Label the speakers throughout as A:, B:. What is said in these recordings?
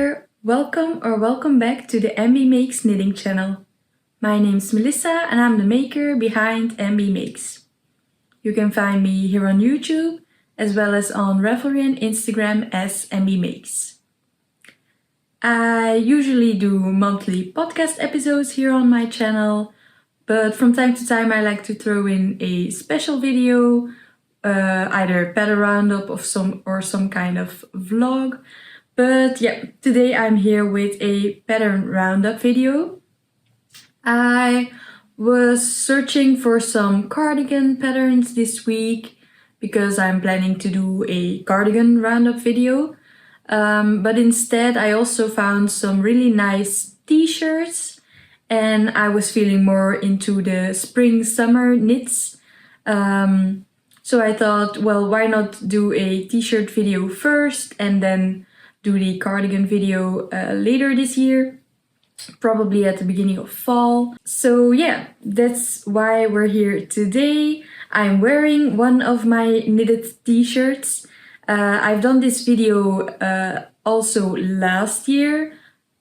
A: there! Welcome back to the Embee Makes knitting channel. My name's Melissa and I'm the maker behind Embee Makes. You can find me here on YouTube as well as on Ravelry and Instagram as Embee Makes. I usually do monthly podcast episodes here on my channel, but from time to time I like to throw in a special video, either a pattern roundup of some kind of vlog. But yeah, today I'm here with a pattern roundup video. I was searching for some cardigan patterns this week because I'm planning to do a cardigan roundup video. But instead I also found some really nice t-shirts and I was feeling more into the spring-summer knits. So I thought, well, why not do a t-shirt video first and then do the cardigan video later this year, probably at the beginning of fall. So yeah, that's why we're here today. I'm wearing one of my knitted t-shirts. I've done this video also last year,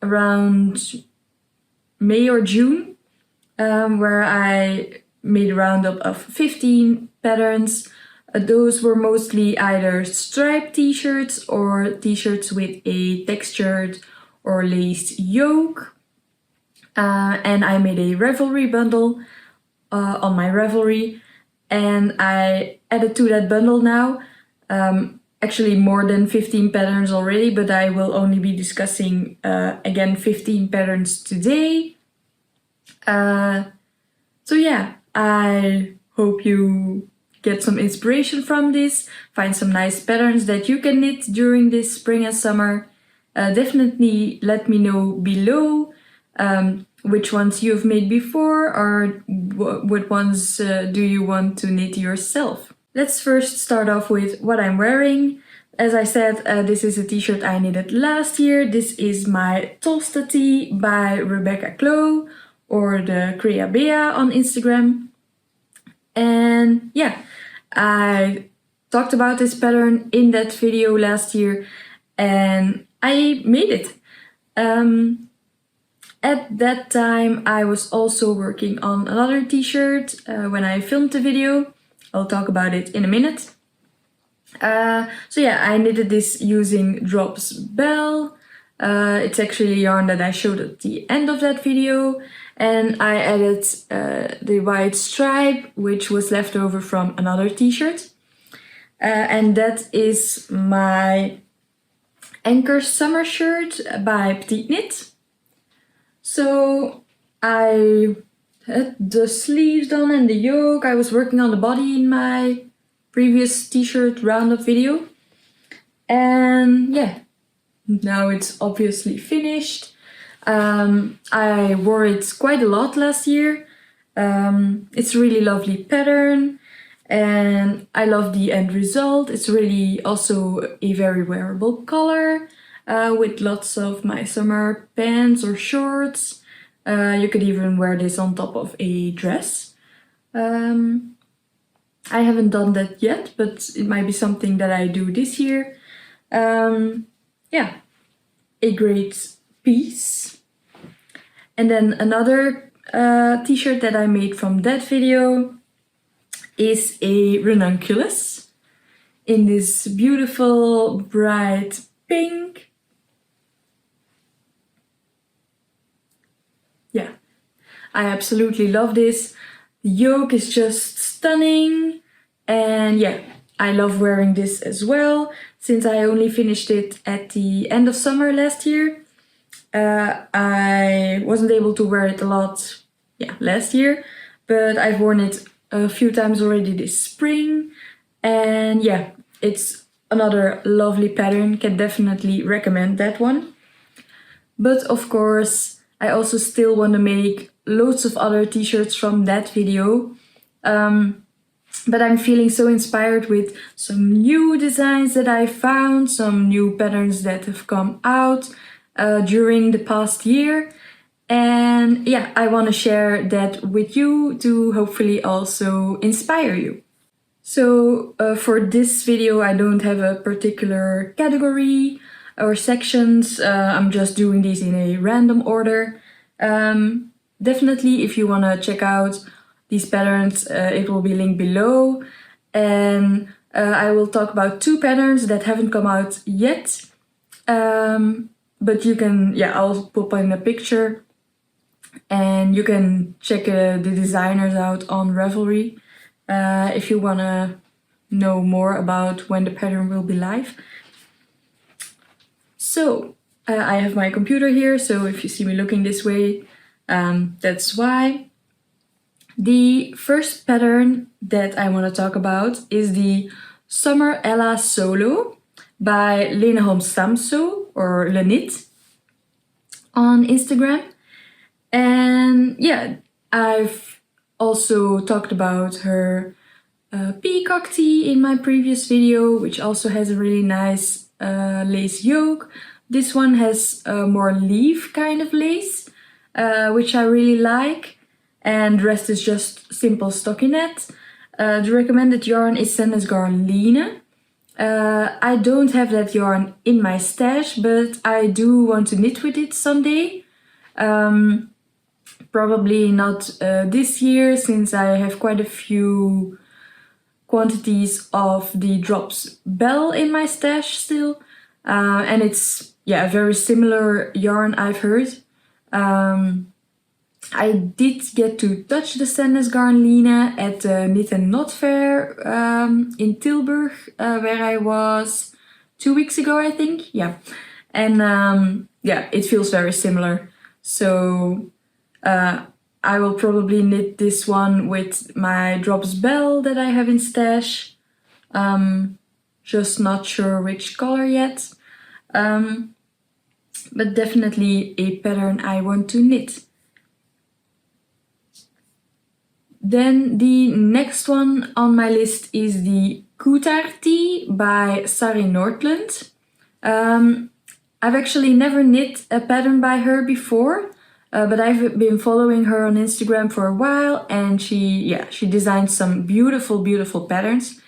A: around May or June, where I made a roundup of 15 patterns. Those were mostly either striped t-shirts or t-shirts with a textured or laced yoke. And I made a Ravelry bundle on my Ravelry, and I added to that bundle now actually more than 15 patterns already, but I will only be discussing again 15 patterns today. So yeah, I hope you get some inspiration from this, find some nice patterns that you can knit during this spring and summer. Definitely let me know below which ones you've made before or what ones do you want to knit yourself. Let's first start off with what I'm wearing. As I said, this is a t-shirt I knitted last year. This is my Tolsta tee by Rebecca Clow, or the Crea Bea on Instagram. And yeah, I talked about this pattern in that video last year and I made it. At that time I was also working on another t-shirt when I filmed the video. I'll talk about it in a minute. So yeah, I knitted this using Drops Belle. It's actually a yarn that I showed at the end of that video. And I added the white stripe, which was left over from another t-shirt. And that is my Anchor Summer shirt by Petite Knit. So I had the sleeves done and the yoke. I was working on the body in my previous t-shirt roundup video. And yeah, now it's obviously finished. I wore it quite a lot last year. It's a really lovely pattern and I love the end result. It's really also a very wearable color with lots of my summer pants or shorts. You could even wear this on top of a dress. I haven't done that yet, but it might be something that I do this year. Yeah, a great piece. And then another t-shirt that I made from that video is a ranunculus in this beautiful bright pink. Yeah, I absolutely love this. The yoke is just stunning and yeah, I love wearing this as well. Since I only finished it at the end of summer last year, I wasn't able to wear it a lot last year, but I've worn it a few times already this spring. And yeah, it's another lovely pattern, can definitely recommend that one. But of course, I also still want to make loads of other t-shirts from that video. But I'm feeling so inspired with some new designs that I found, some new patterns that have come out during the past year. And yeah, I want to share that with you to hopefully also inspire you. So for this video I don't have a particular category. or sections. I'm just doing these in a random order. Definitely, if you want to check out these patterns, it will be linked below. And I will talk about 2 patterns that haven't come out yet. But you can, I'll pop in a picture and you can check the designers out on Ravelry if you want to know more about when the pattern will be live. So I have my computer here, so if you see me looking this way, that's why. The first pattern that I want to talk about is the Summer Ella Solo by Leneholm Samso, or Lenit, on Instagram. And yeah, I've also talked about her peacock tee in my previous video, which also has a really nice lace yoke. This one has a more leaf kind of lace, which I really like. And the rest is just simple stockinette. The recommended yarn is Holstgarn Line. I don't have that yarn in my stash, but I do want to knit with it someday. Probably not this year, since I have quite a few quantities of the drops Belle in my stash still. And it's a very similar yarn, I've heard. I did get to touch the Holstgarn Line at the Knit and Knot Fair in Tilburg, where I was 2 weeks ago, I think. Yeah. And it feels very similar. So I will probably knit this one with my drops Belle that I have in stash. Just not sure which color yet. But definitely a pattern I want to knit. Then the next one on my list is the Kutar tee by Sari Nordlund. I've actually never knit a pattern by her before, but I've been following her on Instagram for a while, and she designed some beautiful patterns,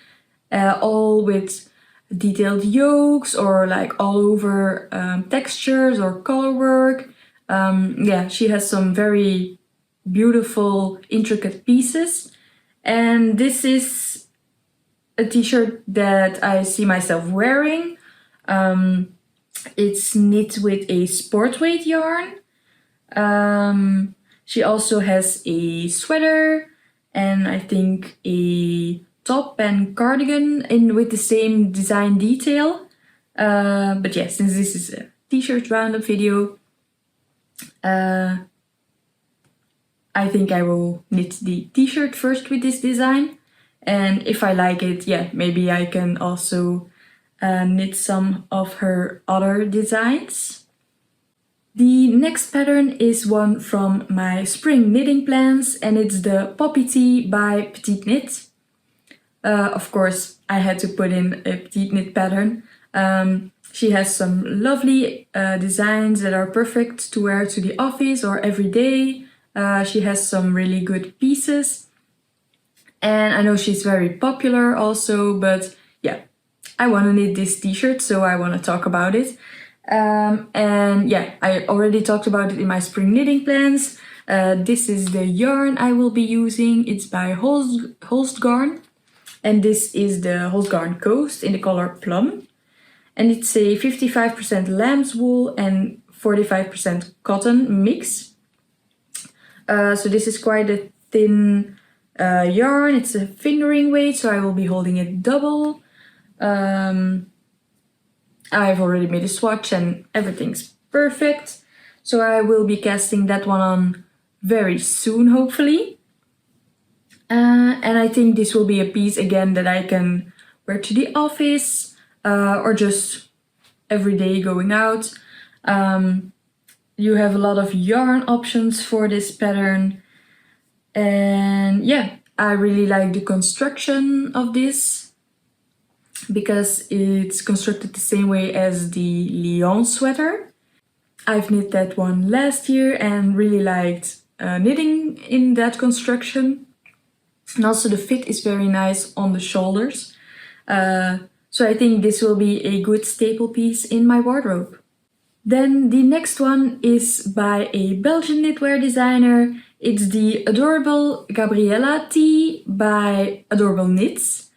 A: all with detailed yokes or like all over textures or color work. She has some very beautiful, intricate pieces. And this is a t-shirt that I see myself wearing. It's knit with a sport weight yarn. She also has a sweater and I think a top and cardigan with the same design detail. But yeah, since this is a t-shirt roundup video, I think I will knit the t-shirt first with this design. And if I like it, maybe I can also knit some of her other designs. The next pattern is one from my spring knitting plans, and it's the Poppy Tee by Petite Knit. Of course, I had to put in a Petite Knit pattern. She has some lovely designs that are perfect to wear to the office or every day. She has some really good pieces. And I know she's very popular also, but I want to knit this t-shirt, so I want to talk about it. I already talked about it in my spring knitting plans. This is the yarn I will be using. It's by Holstgarn. And this is the Holstgarn Coast in the color Plum. And it's a 55% lamb's wool and 45% cotton mix. So this is quite a thin yarn. It's a fingering weight, so I will be holding it double. I've already made a swatch and everything's perfect. So I will be casting that one on very soon, hopefully. And I think this will be a piece again that I can wear to the office or just every day going out. You have a lot of yarn options for this pattern. And I really like the construction of this because it's constructed the same way as the Lyon sweater. I've knit that one last year and really liked knitting in that construction. And also the fit is very nice on the shoulders. So I think this will be a good staple piece in my wardrobe. Then the next one is by a Belgian knitwear designer. It's the adorable Gabriella tee by Adorable Knits,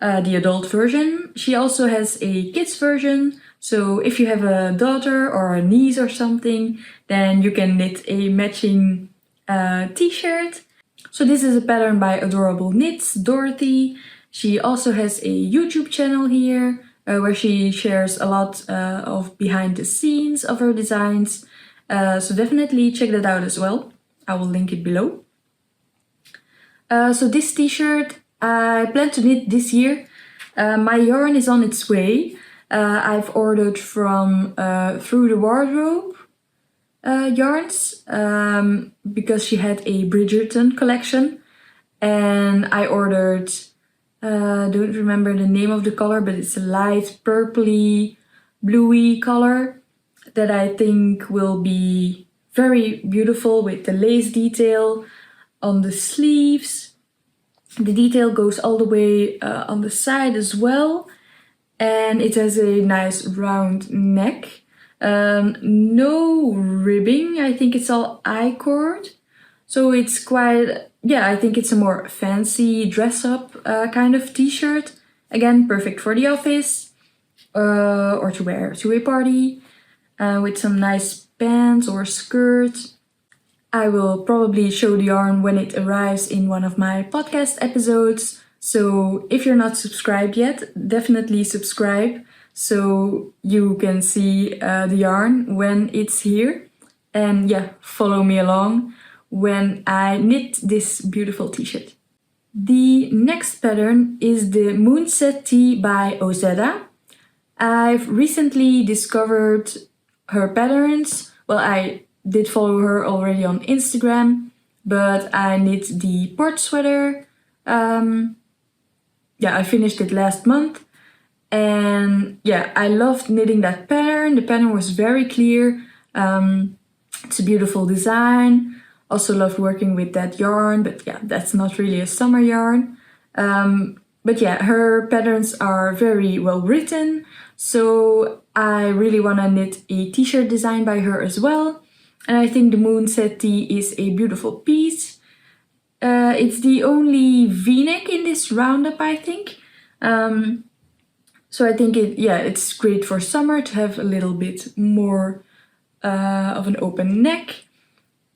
A: the adult version. She also has a kids version, so if you have a daughter or a niece or something, then you can knit a matching t-shirt. So this is a pattern by Adorable Knits, Dorothy. She also has a YouTube channel here where she shares a lot of behind the scenes of her designs. So definitely check that out as well. I will link it below. So this t-shirt I plan to knit this year. My yarn is on its way. I've ordered from Through the Wardrobe yarns because she had a Bridgerton collection, and I ordered don't remember the name of the color, but it's a light purpley bluey color that I think will be very beautiful with the lace detail on the sleeves. The detail goes all the way on the side as well, and it has a nice round neck. No ribbing, I think it's all I-cord. So it's quite, yeah, I think it's a more fancy dress-up kind of t-shirt. Again, perfect for the office or to wear to a party with some nice pants or skirt. I will probably show the yarn when it arrives in one of my podcast episodes. So if you're not subscribed yet, definitely subscribe so you can see the yarn when it's here. And yeah, follow me along when I knit this beautiful t-shirt. The next pattern is the Moonset Tee by Ozeda. I've recently discovered her patterns. Well, I did follow her already on Instagram, but I knit the port sweater. I finished it last month, and yeah, I loved knitting that pattern. The pattern was very clear. It's a beautiful design. Also loved working with that yarn, but yeah, that's not really a summer yarn. But yeah, her patterns are very well written, so I really want to knit a t-shirt design by her as well. And I think the Moonset Tee is a beautiful piece. It's the only v-neck in this roundup, I think. So I think it's great for summer to have a little bit more of an open neck.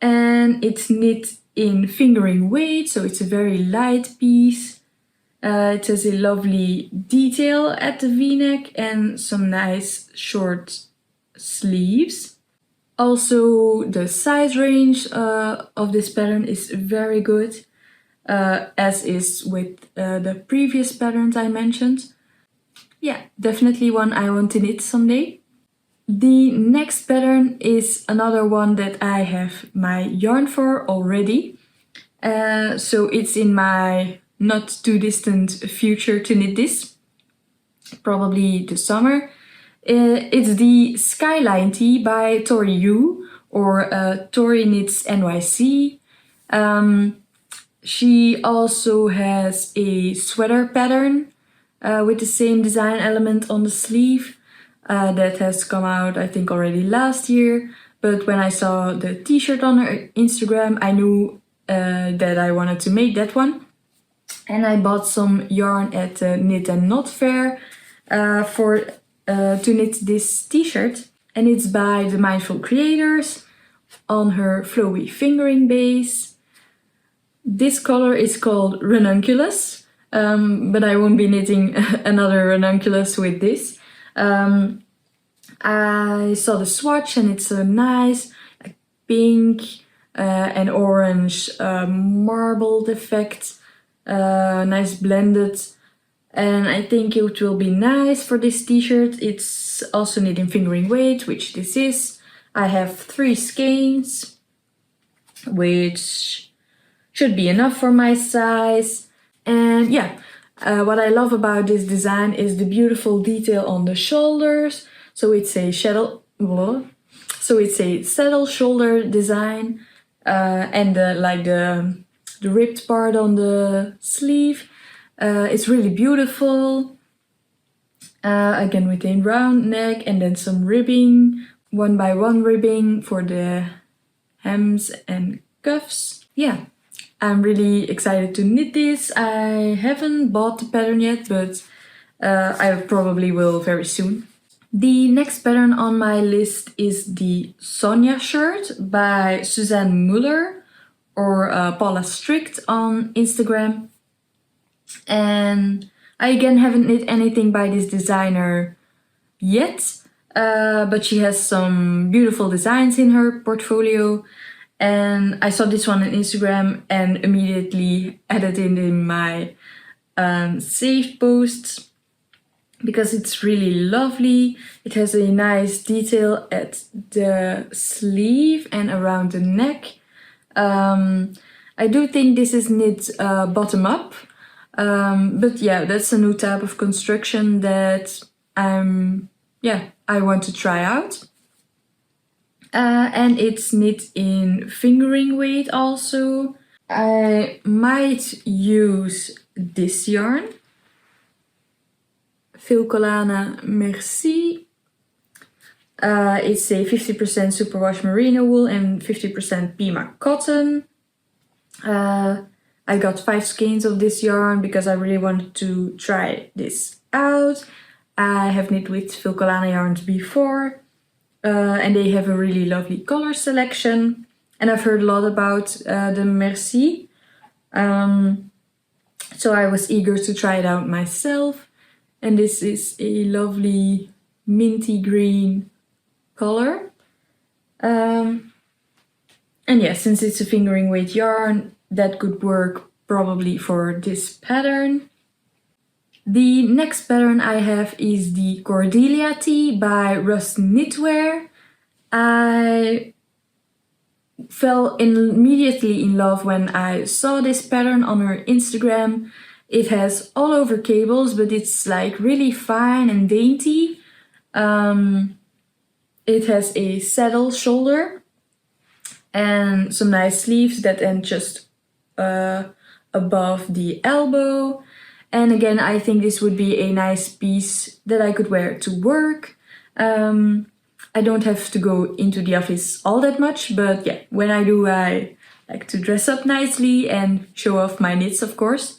A: And it's knit in fingering weight, so it's a very light piece. It has a lovely detail at the v-neck and some nice short sleeves. Also, the size range of this pattern is very good, as is with the previous patterns I mentioned. Yeah, definitely one I want to knit someday. The next pattern is another one that I have my yarn for already. So it's in my not too distant future to knit this, probably this summer. It's the Skyline Tee by Tori Yu, or Tori Knits NYC. She also has a sweater pattern with the same design element on the sleeve that has come out, I think, already last year. But when I saw the t-shirt on her Instagram, I knew that I wanted to make that one. And I bought some yarn at the Knit and Knot Fair to knit this t-shirt, and it's by the Mindful Creators on her flowy fingering base. This color is called Ranunculus, but I won't be knitting another ranunculus with this. I saw the swatch, and it's a nice pink and orange marbled effect, nice blended. And I think it will be nice for this t-shirt. It's also knit in fingering weight, which this is. I have 3 skeins, which should be enough for my size. And yeah, what I love about this design is the beautiful detail on the shoulders. So it's a saddle shoulder design, and the ribbed part on the sleeve. It's really beautiful. Again with a round neck and then some ribbing, 1x1 ribbing for the hems and cuffs. Yeah, I'm really excited to knit this. I haven't bought the pattern yet, but I probably will very soon. The next pattern on my list is the Sonia shirt by Suzanne Muller, or Paula Strict on Instagram. And I again haven't knit anything by this designer yet, but she has some beautiful designs in her portfolio. And I saw this one on Instagram and immediately added it in my saved posts because it's really lovely. It has a nice detail at the sleeve and around the neck. I do think this is knit bottom up, but yeah, that's a new type of construction that I want to try out. And it's knit in fingering weight also. I might use this yarn, Filcolana Merci. It's a 50% superwash merino wool and 50% Pima cotton. I got 5 skeins of this yarn because I really wanted to try this out. I have knit with Filcolana yarns before, and they have a really lovely color selection. And I've heard a lot about the Merci, so I was eager to try it out myself. And this is a lovely minty green color. And yeah, since it's a fingering weight yarn, that could work probably for this pattern. The next pattern I have is the Cordelia tee by Rust Knitwear. I fell immediately in love when I saw this pattern on her Instagram. It has all over cables, but it's like really fine and dainty. It has a saddle shoulder and some nice sleeves that end just above the elbow. And again, I think this would be a nice piece that I could wear to work. I don't have to go into the office all that much, but yeah, when I do, I like to dress up nicely and show off my knits, of course.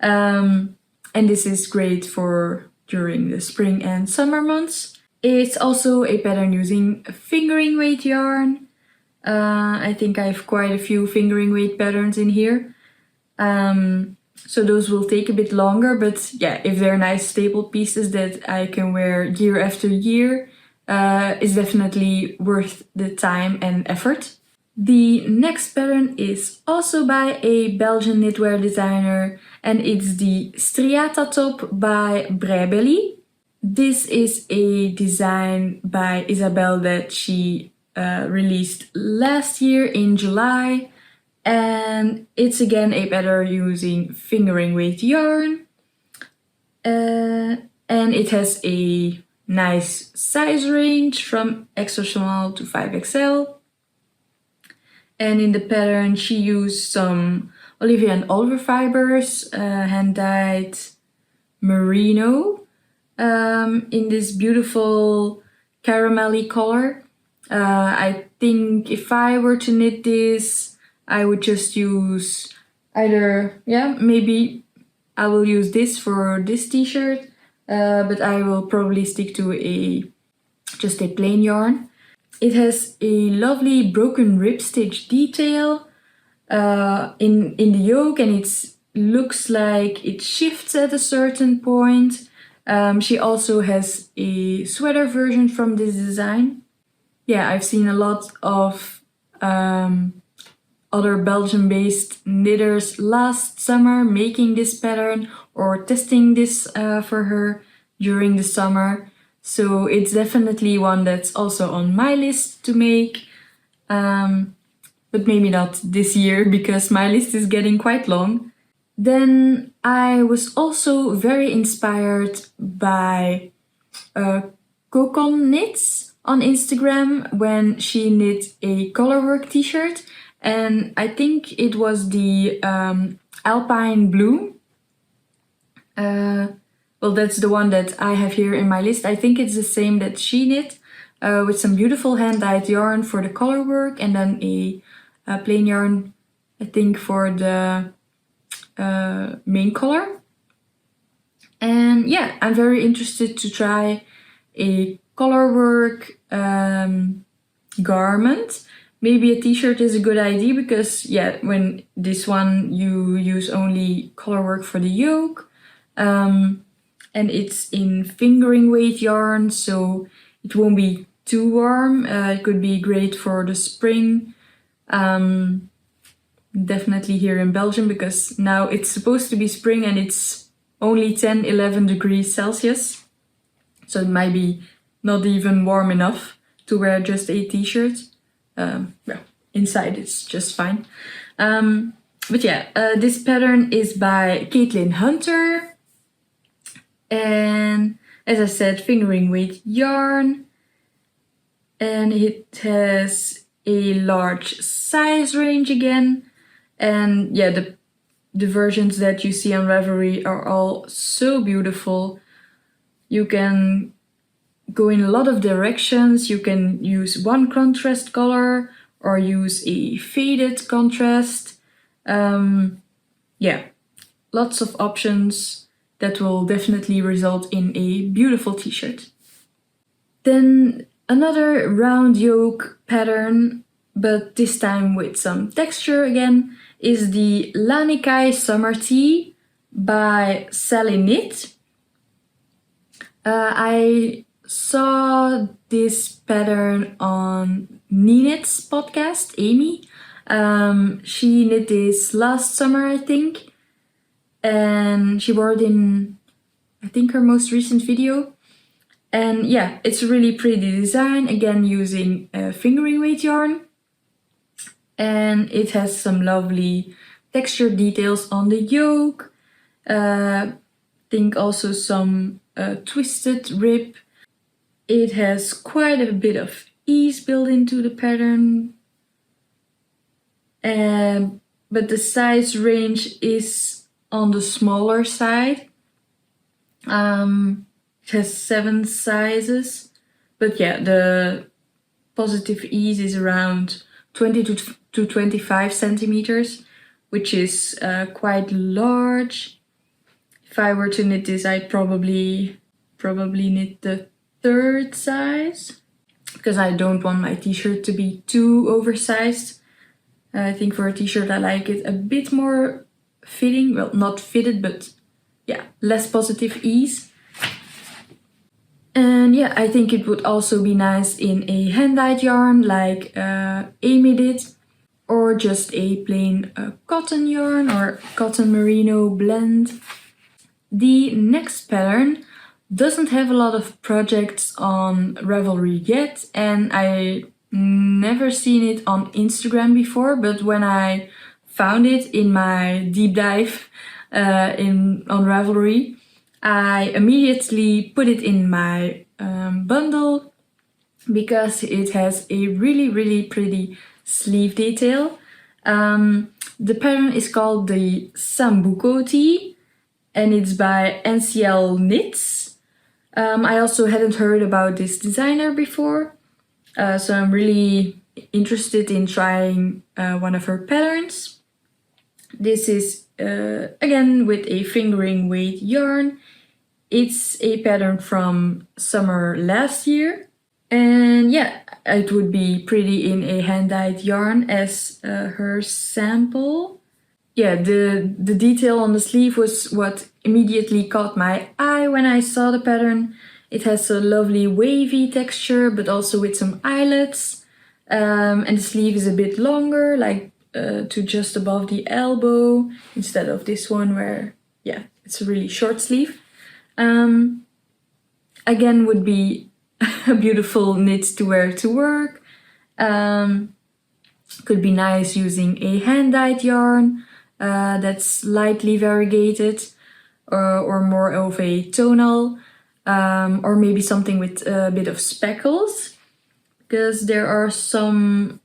A: And this is great for during the spring and summer months. It's also a pattern using fingering weight yarn. I think I have quite a few fingering weight patterns in here. So those will take a bit longer, but yeah, if they're nice staple pieces that I can wear year after year, it's definitely worth the time and effort. The next pattern is also by a Belgian knitwear designer, and it's the Striata top by Belle. This is a design by Isabelle that she released last year in July, and it's again a pattern using fingering weight yarn, and it has a nice size range from extra small to 5XL. And in the pattern she used some Olivia and Oliver fibers, hand-dyed merino, in this beautiful caramelly color. I think if I were to knit this, I would just use either, maybe I will use this for this t-shirt, but I will probably stick to just a plain yarn. It has a lovely broken rib stitch detail in the yoke, and it looks like it shifts at a certain point. She also has a sweater version from this design. Yeah, I've seen a lot of other Belgian-based knitters last summer making this pattern or testing this for her during the summer. So it's definitely one that's also on my list to make, but maybe not this year because my list is getting quite long. Then I was also very inspired by Cocon Knits on Instagram when she knit a colorwork t-shirt, and I think it was the Alpine Blue. well, that's the one that I have here in my list. I think it's the same that she knit, with some beautiful hand-dyed yarn for the color work, and then a plain yarn, I think, for the main color. And yeah, I'm very interested to try a color work garment. Maybe a t-shirt is a good idea, because yeah, when this one you use only color work for the yoke, and it's in fingering weight yarn, so it won't be too warm. It could be great for the spring, definitely here in Belgium, because now it's supposed to be spring and it's only 10-11 degrees Celsius, so it might be not even warm enough to wear just a t-shirt. Well, inside it's just fine. But yeah, this pattern is by Caitlin Hunter, and as I said, fingering weight yarn, and it has a large size range again. And yeah, the versions that you see on Ravelry are all so beautiful. You can go in a lot of directions. You can use one contrast color or use a faded contrast. Yeah, lots of options that will definitely result in a beautiful t-shirt. Then another round yoke pattern, but this time with some texture again, is the Lanikai Summer Tea by Sally Knit. I saw this pattern on Knit's podcast, Amy. She knit this last summer, I think, and she wore it in, I think, her most recent video. And yeah, it's a really pretty design, again using fingering weight yarn. And it has some lovely texture details on the yoke. I think also some twisted rib. It has quite a bit of ease built into the pattern. But the size range is on the smaller side. It has 7 sizes. But yeah, the positive ease is around 20 to 25 centimeters, which is quite large. If I were to knit this, I'd probably knit the 3rd size, because I don't want my t-shirt to be too oversized. I think for a t-shirt I like it a bit more fitting, well, not fitted, but yeah, less positive ease. And yeah, I think it would also be nice in a hand-dyed yarn like Amy did, or just a plain cotton yarn or cotton merino blend. The next pattern doesn't have a lot of projects on Ravelry yet, and I never seen it on Instagram before, but when I found it in my deep dive on Ravelry, I immediately put it in my bundle because it has a really pretty sleeve detail. The pattern is called the Sambuco Tee, and it's by NCL Knits. I also hadn't heard about this designer before, so I'm really interested in trying one of her patterns. This is again with a fingering weight yarn. It's a pattern from summer last year, and yeah, it would be pretty in a hand-dyed yarn as her sample. Yeah, the detail on the sleeve was what immediately caught my eye when I saw the pattern. It has a lovely wavy texture, but also with some eyelets, and the sleeve is a bit longer, like to just above the elbow, instead of this one where, yeah, it's a really short sleeve. Again, would be a beautiful knit to wear to work. Could be nice using a hand-dyed yarn that's lightly variegated, or more of a tonal, or maybe something with a bit of speckles, because there are some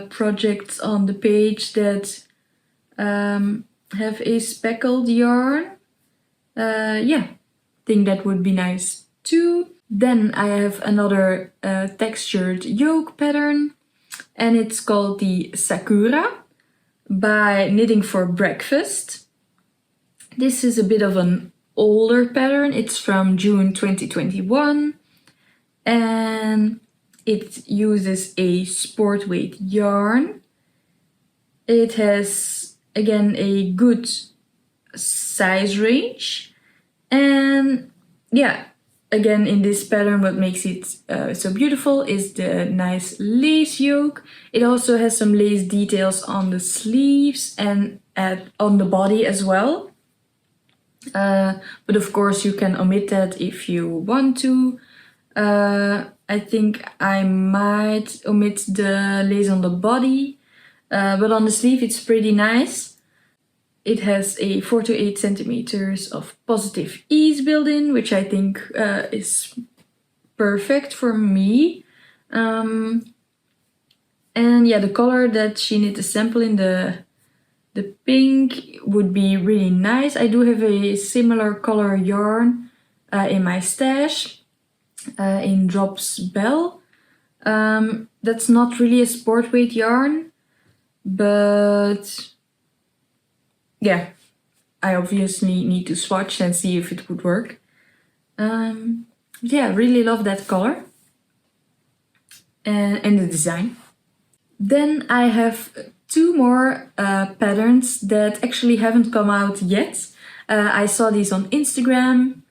A: projects on the page that have a speckled yarn. Yeah, think that would be nice too. Then I have another textured yoke pattern, and it's called the Sakura by Knitting for Breakfast. This is a bit of an older pattern. It's from June 2021, and it uses a sport weight yarn. It has, again, a good size range, and yeah, again, in this pattern, what makes it so beautiful is the nice lace yoke. It also has some lace details on the sleeves and on the body as well. But of course, you can omit that if you want to. I think I might omit the lace on the body, but on the sleeve it's pretty nice. It has a 4 to 8 centimeters of positive ease built in, which I think is perfect for me. And yeah, the color that she knit a sample in, the pink, would be really nice. I do have a similar color yarn in my stash in Drops Belle. That's not really a sport weight yarn, but yeah, I obviously need to swatch and see if it would work. Yeah, really love that color and the design. Then I have 2 more patterns that actually haven't come out yet. I saw these on Instagram.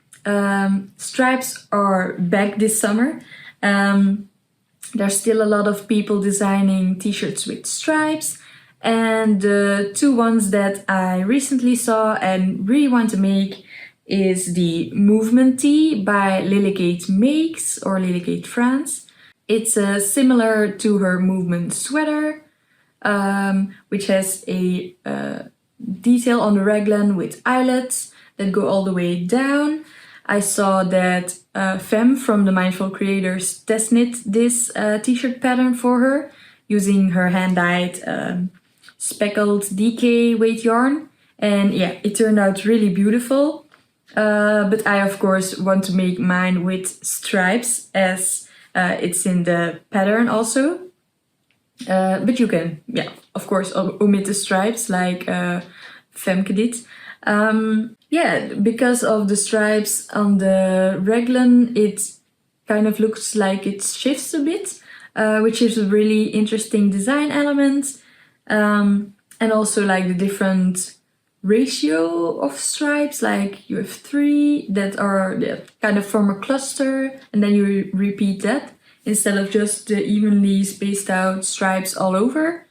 A: Stripes are back this summer. There's still a lot of people designing t-shirts with stripes, and the 2 ones that I recently saw and really want to make is the Movement Tee by Lilykate Makes, or Lilykate France. It's similar to her Movement sweater, which has a detail on the raglan with eyelets that go all the way down. I saw that Femme from the Mindful Creators test knit this t-shirt pattern for her using her hand-dyed speckled DK weight yarn, and yeah, it turned out really beautiful. But I of course want to make mine with stripes, as it's in the pattern also. But you can, yeah, of course, omit the stripes like Femke did. Yeah, because of the stripes on the raglan, it kind of looks like it shifts a bit, which is a really interesting design element. And also like the different ratio of stripes, like you have 3 that kind of form a cluster, and then you repeat that instead of just the evenly spaced out stripes all over.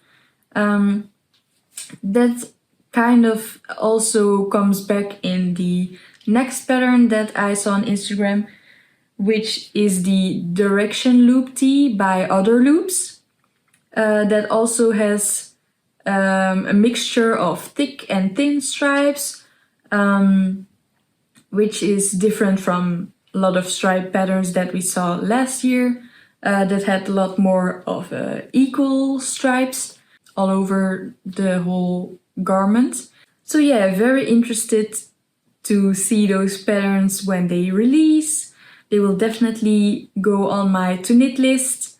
A: That kind of also comes back in the next pattern that I saw on Instagram, which is the Direction Loop Tee by Other Loops. That also has a mixture of thick and thin stripes, which is different from a lot of stripe patterns that we saw last year, that had a lot more of equal stripes all over the whole garment. So yeah, very interested to see those patterns when they release. They will definitely go on my to knit list,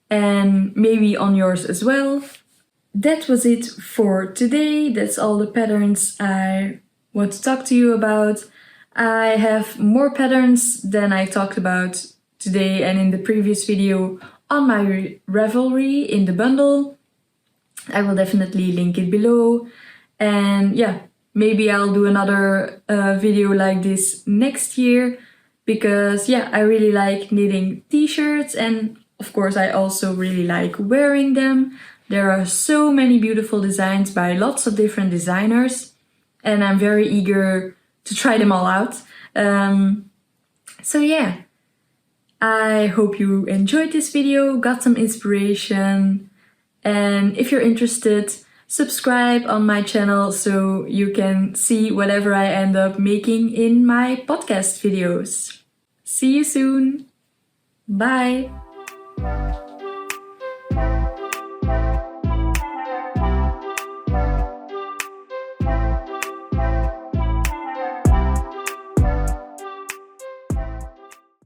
A: and maybe on yours as well. That was it for today. That's all the patterns I want to talk to you about. I have more patterns than I talked about today and in the previous video on my Ravelry in the bundle. I will definitely link it below. And yeah, maybe I'll do another video like this next year, because yeah, I really like knitting t-shirts, and of course I also really like wearing them. There are so many beautiful designs by lots of different designers, and I'm very eager to try them all out. So yeah, I hope you enjoyed this video, got some inspiration, and if you're interested, subscribe on my channel so you can see whatever I end up making in my podcast videos. See you soon. Bye.